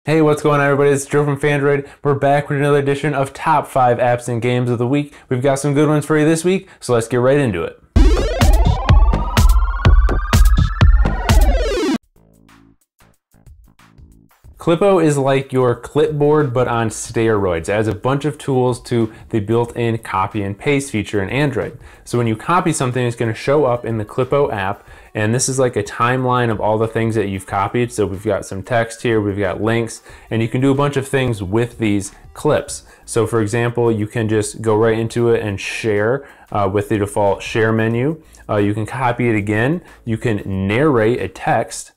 Hey, what's going on everybody? It's Joe from Phandroid. We're back with another edition of Top 5 Apps and Games of the Week. We've got some good ones for you this week, so let's get right into it. Clippo is like your clipboard but on steroids. It adds a bunch of tools to the built-in copy and paste feature in Android. So when you copy something, it's going to show up in the Clippo app, and this is like a timeline of all the things that you've copied. So we've got some text here, we've got links, and you can do a bunch of things with these clips. So for example, you can just go right into it and share with the default share menu. You can copy it again. You can narrate a text.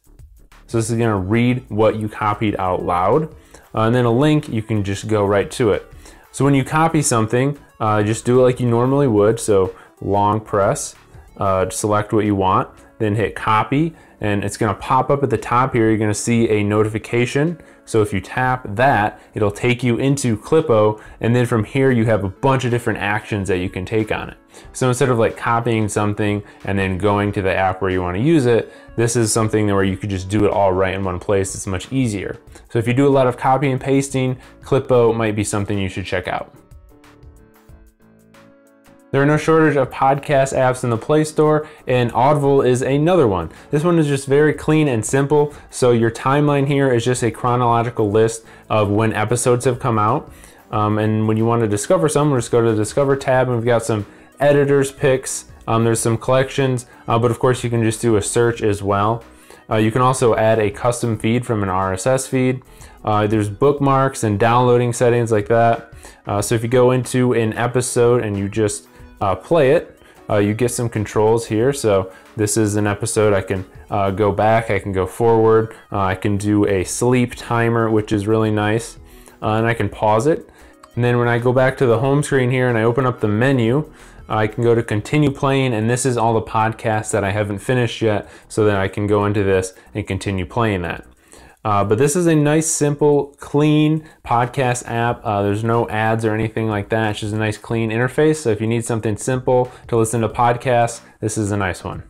So this is going to read what you copied out loud. And then a link, you can just go right to it. So when you copy something, just do it like you normally would. So long press, select what you want, then hit copy, and it's going to pop up at the top here. You're going to see a notification. So if you tap that, it'll take you into Clippo, and then from here you have a bunch of different actions that you can take on it. So instead of like copying something and then going to the app where you want to use it, this is something where you could just do it all right in one place. It's much easier. So if you do a lot of copy and pasting, Clippo might be something you should check out. There are no shortage of podcast apps in the Play Store, and Audible is another one. This one is just very clean and simple. So your timeline here is just a chronological list of when episodes have come out. And when you want to discover some, just go to the Discover tab, and we've got some editors picks. There's some collections, but of course you can just do a search as well. You can also add a custom feed from an RSS feed. There's bookmarks and downloading settings like that. So if you go into an episode and you just play it, you get some controls here. So this is an episode. I can go back, I can go forward, I can do a sleep timer, which is really nice, and I can pause it. And then when I go back to the home screen here and I open up the menu, I can go to continue playing, and this is all the podcasts that I haven't finished yet, so then I can go into this and continue playing that. But this is a nice, simple, clean podcast app. There's no ads or anything like that. It's just a nice, clean interface. So if you need something simple to listen to podcasts, this is a nice one.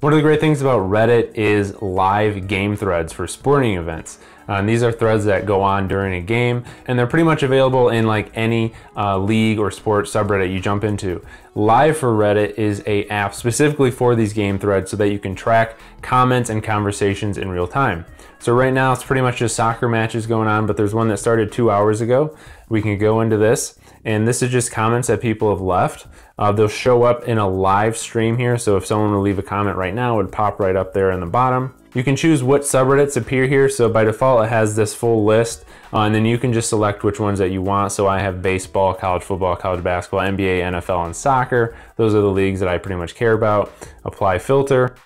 One of the great things about Reddit is live game threads for sporting events. And these are threads that go on during a game, and they're pretty much available in like any league or sport subreddit you jump into. Live for Reddit is an app specifically for these game threads so that you can track comments and conversations in real time. So right now it's pretty much just soccer matches going on, but there's one that started 2 hours ago. We can go into this, and this is just comments that people have left. They'll show up in a live stream here, so if someone would leave a comment right now, it would pop right up there in the bottom. You can choose what subreddits appear here, so by default it has this full list, and then you can just select which ones that you want. So I have baseball, college football, college basketball, NBA, NFL, and soccer. Those are the leagues that I pretty much care about. Apply filter,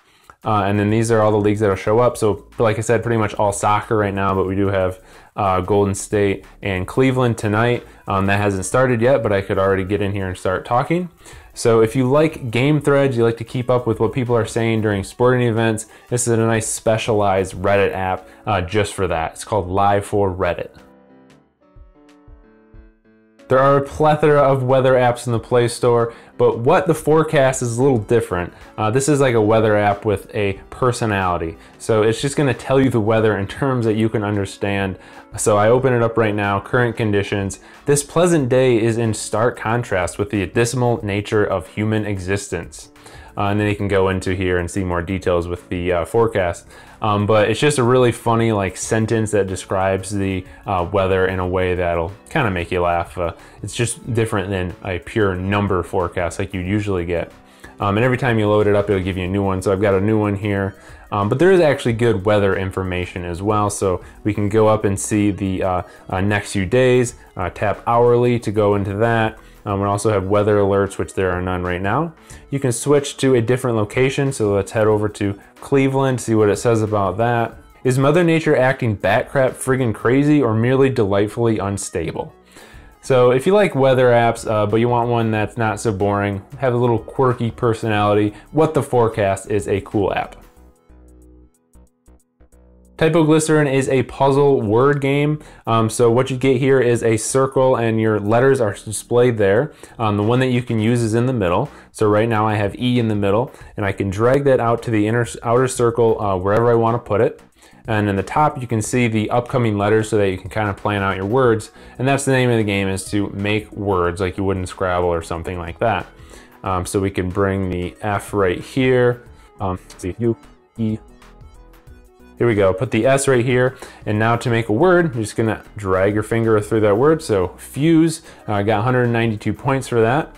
and then these are all the leagues that'll show up. So like I said, pretty much all soccer right now, but we do have Golden State and Cleveland tonight. That hasn't started yet, but I could already get in here and start talking. So if you like game threads, you like to keep up with what people are saying during sporting events, this is a nice specialized Reddit app just for that. It's called Live for Reddit. There are a plethora of weather apps in the Play Store, but What the Forecast is a little different. This is like a weather app with a personality. So it's just gonna tell you the weather in terms that you can understand. So I open it up right now, current conditions. This pleasant day is in stark contrast with the dismal nature of human existence. And then you can go into here and see more details with the forecast. But it's just a really funny like sentence that describes the weather in a way that'll kind of make you laugh. It's just different than a pure number forecast like you usually get. And every time you load it up, it'll give you a new one. So I've got a new one here. But there is actually good weather information as well. So we can go up and see the next few days, tap hourly to go into that. We also have weather alerts, which there are none right now. You can switch to a different location. So let's head over to Cleveland, see what it says about that. Is Mother Nature acting batcrap friggin' crazy or merely delightfully unstable? So if you like weather apps, but you want one that's not so boring, have a little quirky personality, What the Forecast is a cool app. Typoglycerin is a puzzle word game. So what you get here is a circle and your letters are displayed there. The one that you can use is in the middle. So right now I have E in the middle, and I can drag that out to the outer circle wherever I want to put it. And in the top, you can see the upcoming letters so that you can kind of plan out your words. And that's the name of the game, is to make words like you would in Scrabble or something like that. So we can bring the F right here. See, U, E. Here we go, put the S right here. And now to make a word, you're just gonna drag your finger through that word. So fuse, I got 192 points for that.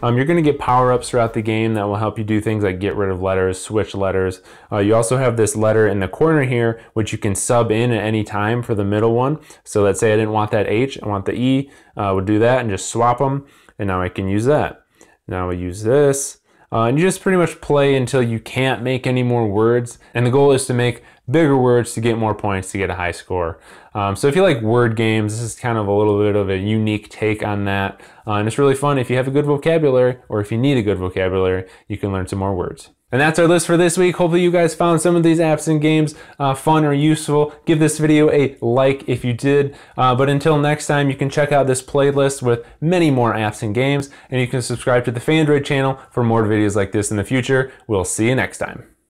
You're gonna get power-ups throughout the game that will help you do things like get rid of letters, switch letters. You also have this letter in the corner here, which you can sub in at any time for the middle one. So let's say I didn't want that H, I want the E, would do that and just swap them. And now I can use that. Now we use this. And you just pretty much play until you can't make any more words. And the goal is to make bigger words to get more points to get a high score. So if you like word games, this is kind of a little bit of a unique take on that. And it's really fun. If you have a good vocabulary, or if you need a good vocabulary, you can learn some more words. And that's our list for this week. Hopefully you guys found some of these apps and games fun or useful. Give this video a like if you did. But until next time, you can check out this playlist with many more apps and games. And you can subscribe to the Phandroid channel for more videos like this in the future. We'll see you next time.